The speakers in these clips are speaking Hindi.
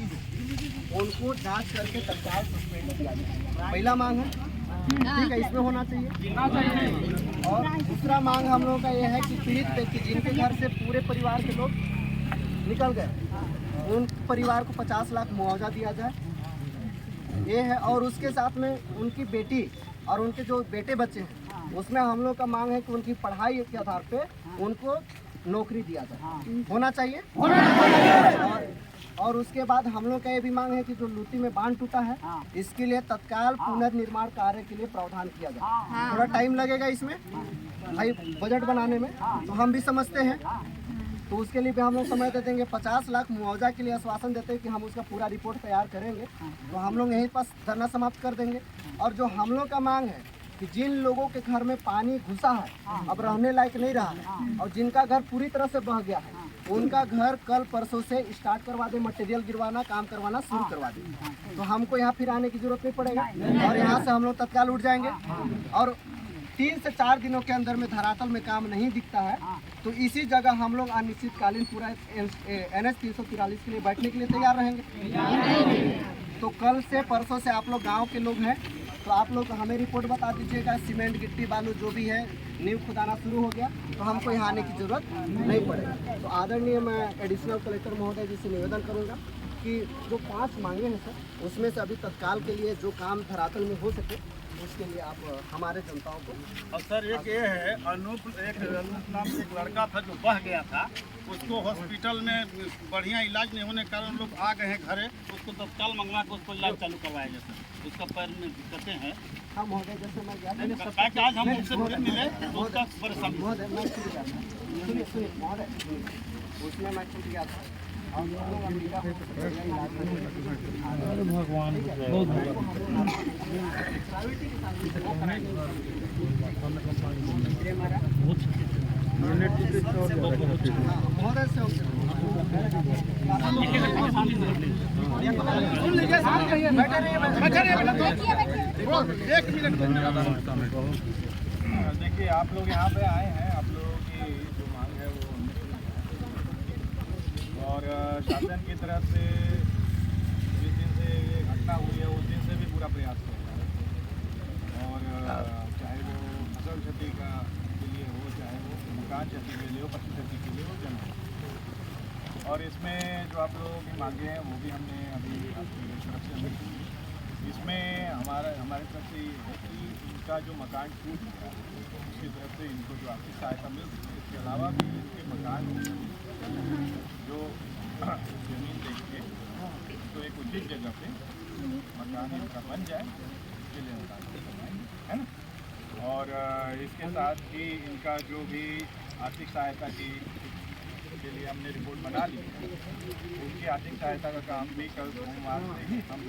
व्यक्ति हो उनको जांच करके तत्काल सस्पेंड किया जाए। पहला मांग है, ठीक है, इसमें होना चाहिए। और दूसरा मांग हम लोगों का यह है कि पीड़ित व्यक्ति जिनके घर से पूरे परिवार के लोग निकल गए उन परिवार को 50 लाख मुआवजा दिया जाए, ये है। और उसके साथ में उनकी बेटी और उनके जो बेटे बच्चे हैं उसमें हम लोग का मांग है कि उनकी पढ़ाई के आधार पे उनको नौकरी दिया जाए, होना चाहिए। और उसके बाद हम लोग का ये भी मांग है कि जो लूटी में बांध टूटा है इसके लिए तत्काल पुनर्निर्माण कार्य के लिए प्रावधान किया जाए। थोड़ा टाइम लगेगा इसमें भाई बजट बनाने में, तो हम भी समझते हैं, तो उसके लिए भी हम लोग समय दे देंगे। 50 लाख मुआवजा के लिए आश्वासन देते हैं कि हम उसका पूरा रिपोर्ट तैयार करेंगे, तो हम लोग यहीं पास धरना समाप्त कर देंगे। और जो हम लोग का मांग है कि जिन लोगों के घर में पानी घुसा है, अब रहने लायक नहीं रहा है, और जिनका घर पूरी तरह से बह गया है, उनका घर कल परसों से स्टार्ट करवा दे, मटेरियल गिरवाना, काम करवाना शुरू करवा दे, तो हमको यहाँ फिर आने की जरूरत नहीं पड़ेगा और यहाँ से हम लोग तत्काल उठ जाएंगे। और 3 से 4 दिनों के अंदर में धरातल में काम नहीं दिखता है तो इसी जगह हम लोग अनिश्चितकालीन पूरा NH 343 के लिए बैठने के लिए तैयार रहेंगे। तो कल से परसों से आप लोग गांव के लोग हैं तो आप लोग हमें रिपोर्ट बता दीजिएगा, सीमेंट गिट्टी बालू जो भी है नींव खुदाना शुरू हो गया तो हमको यहाँ आने की जरूरत नहीं पड़ेगी। तो आदरणीय मैं एडिशनल कलेक्टर महोदय जी से निवेदन करूँगा कि जो 5 मांगे हैं सर उसमें से अभी तत्काल के लिए जो काम धरातल में हो सके उसके लिए आप हमारे जनताओं को। और सर एक ये है अनूप नाम से एक लड़का था जो बह गया था, उसको हॉस्पिटल में बढ़िया इलाज नहीं होने के कारण लोग आ गए हैं घरे, उसको तत्काल मंगवा के उसको इलाज चालू करवाएंगे सर। उसका पैर में दिक्कतें हैं। हाँ महोदय, जैसे मैं आज हम उनसे फिर मिले तो उसका परेशान महोदय मैं छूट गया था, सुनिए महोदय, उसमें मैं छूट गया था भगवान देखिए आप लोग यहाँ पे आए हैं, आप लोगों की जो मांग है वो और शासन की तरफ से जिस दिन से ये घटना हुई है उस दिन से भी पूरा प्रयास किया जा रहा है। और चाहे वो फसल क्षति का के लिए हो, चाहे वो मकान क्षति के लिए हो, पशु क्षति के लिए हो, जन। और इसमें जो आप लोगों की मांगे हैं वो भी हमने अभी आपकी तरफ से हमें इसमें हमारे तरफ से ये है कि इनका जो मकान टूट गया उसकी तरफ से इनको जो आर्थिक सहायता मिल रही है, इसके अलावा भी इनके मकान जो जमीन देंगे तो एक उचित जगह पे मकान इनका बन जाए, इसके लिए है ना। और इसके साथ ही इनका जो भी आर्थिक सहायता के लिए हमने रिपोर्ट बना ली है, उनकी आर्थिक सहायता का काम भी कल सोमवार से ही हम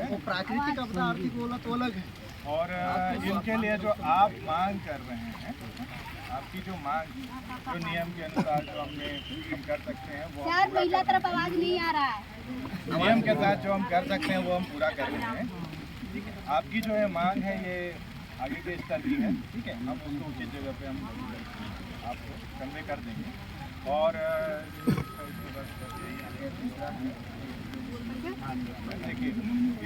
वो प्राकृतिक आपदा आर्थिक बोला तो अलग है। और इनके लिए जो आप मांग कर रहे हैं, आपकी जो मांग जो नियम के अनुसार जो हम कर सकते हैं वो सर महिला तरफ आवाज नहीं आ रहा है। नियम के साथ जो हम कर सकते हैं वो हम पूरा कर रहे हैं। ठीक है, आपकी जो है मांग है ये आगे के स्तर की है, ठीक है, हम उसको उचित जगह पे हम आपको कन्वे कर देंगे। और देखिए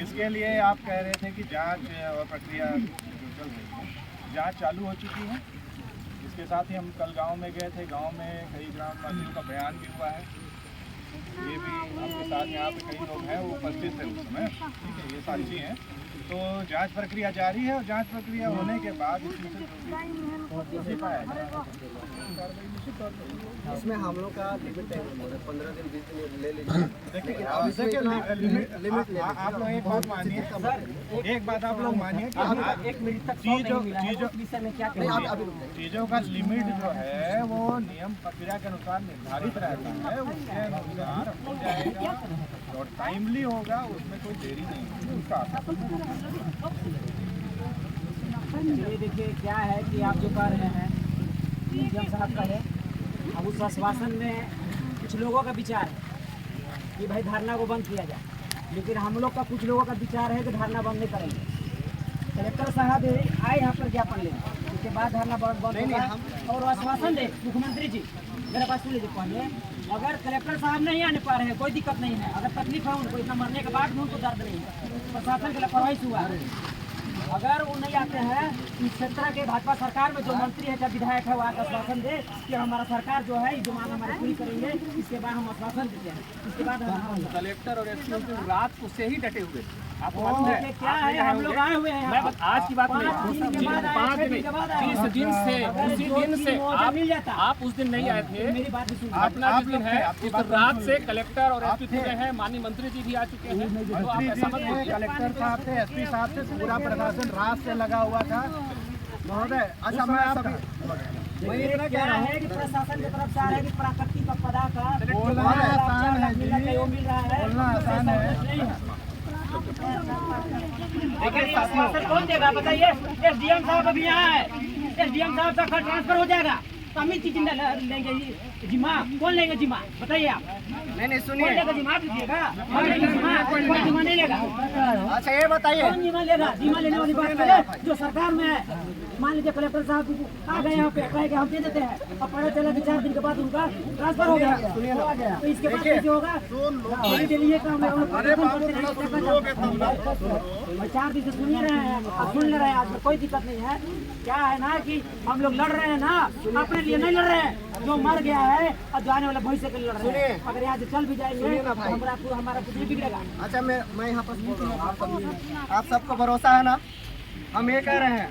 इसके लिए आप कह रहे थे कि जांच और प्रक्रिया जो चल रही है, जांच चालू हो चुकी है। इसके साथ ही हम कल गांव में गए थे, गांव में कई ग्रामवासियों का बयान भी हुआ है, ये भी आपके साथ यहाँ पे कई लोग हैं वो उपस्थित थे उस समय, ठीक है, ये साक्षी हैं। तो जांच प्रक्रिया जारी है और जांच प्रक्रिया होने के बाद इसमें हम लोग का लिमिट है 15 दिन 20 दिन ले लीजिए। देखिए लिमिट आप लोग एक बात मानिए, एक बात आप लोग मानिए कि एक मिनट तक चीज़ों का लिमिट जो है वो नियम प्रक्रिया के अनुसार निर्धारित रहता है, उसके अनुसार हो जाएगा और टाइमली होगा, उसमें कोई देरी नहीं होगी उसका। चलिए देखिए क्या है कि आप जो कह रहे हैं नियम साहब का है, अब उस आश्वासन में कुछ लोगों का विचार है कि भाई धरना को बंद किया जाए, लेकिन हम लोग का कुछ लोगों का विचार है कि धरना बंद नहीं करेंगे। कलेक्टर साहब आए यहाँ पर ज्ञापन लेने, इसके बाद धरना बंद होगा। और आश्वासन दे मुख्यमंत्री जी, मेरे पास सुन लीजिए, पहले अगर कलेक्टर साहब नहीं आने पा रहे हैं, कोई दिक्कत नहीं है, अगर तकलीफ है उनको, इतना मरने के बाद भी उनको दर्द नहीं है, प्रशासन की लापरवाही से हुआ है। अगर वो नहीं आते हैं, इस क्षेत्र के भाजपा सरकार में जो मंत्री है, जब विधायक है, वो आकर आश्वासन दे कि हमारा सरकार जो है जो मांग हमारी पूरी करेंगे, इसके बाद हम आश्वासन देते हैं। इसके बाद कलेक्टर और एसपी रात को से ही डटे हुए, आपको मालूम है क्या है, हम लोग आए हुए हैं। मैं आज की बात नहीं, 5 दिन से आप मिल जाता, आप उस दिन नहीं आए थे। मेरी बात भी सुन, अपना जिस दिन है उस रात से कलेक्टर और एसपी पूरे हैं, माननीय मंत्री जी भी आ चुके हैं, तो आप ऐसा मत बोलिए। कलेक्टर साहब थे, एसपी साहब थे, पूरा प्रशासन रात से लगा हुआ था महोदय। अच्छा मैं मैं क्या है कि प्रशासन की तरफ से आ रहा है कि प्राकृतिक आपदा का बोलना आसान है जी, वो मिल रहा है, बोलना आसान है। लेकिन आश्वासन कौन देगा बताइए? एसडीएम साहब अभी यहाँ है, एसडीएम साहब का खर्च ट्रांसफर हो जाएगा, तो अमित जी लेंगे जिम्मा, कौन लेंगे जिम्मा बताइए आप? नहीं सुनिए, कौन लेगा जिम्मा? दीजिएगा, कोई जिम्मा नहीं लेगा। अच्छा ये बताइए, कौन जिम्मा लेगा? जिम्मा लेने वाली बात करें जो सरकार में है। मान लीजिए कलेक्टर साहब आ गए यहाँ पे, कहे कि हम दे देते हैं, और पता चला कि 4 दिन के बाद उनका ट्रांसफर हो गया, तो इसके बाद कैसे होगा? इसके लिए काम है, 4 दिन से सुन रहे हैं, अब सुन ले रहे हैं, आज कोई दिक्कत नहीं है। क्या है ना कि हम लोग लड़ रहे हैं ना, अपने लिए नहीं लड़ रहे हैं, जो मर गया है और जो आने वाला भविष्य के लिए लड़ रहे हैं। अगर यहाँ से चल भी जाएंगे तो हमारा कुछ नहीं बिगड़ेगा। अच्छा मैं यहाँ पर बोल रहा हूँ, आप सबको भरोसा है ना? हम ये कह रहे हैं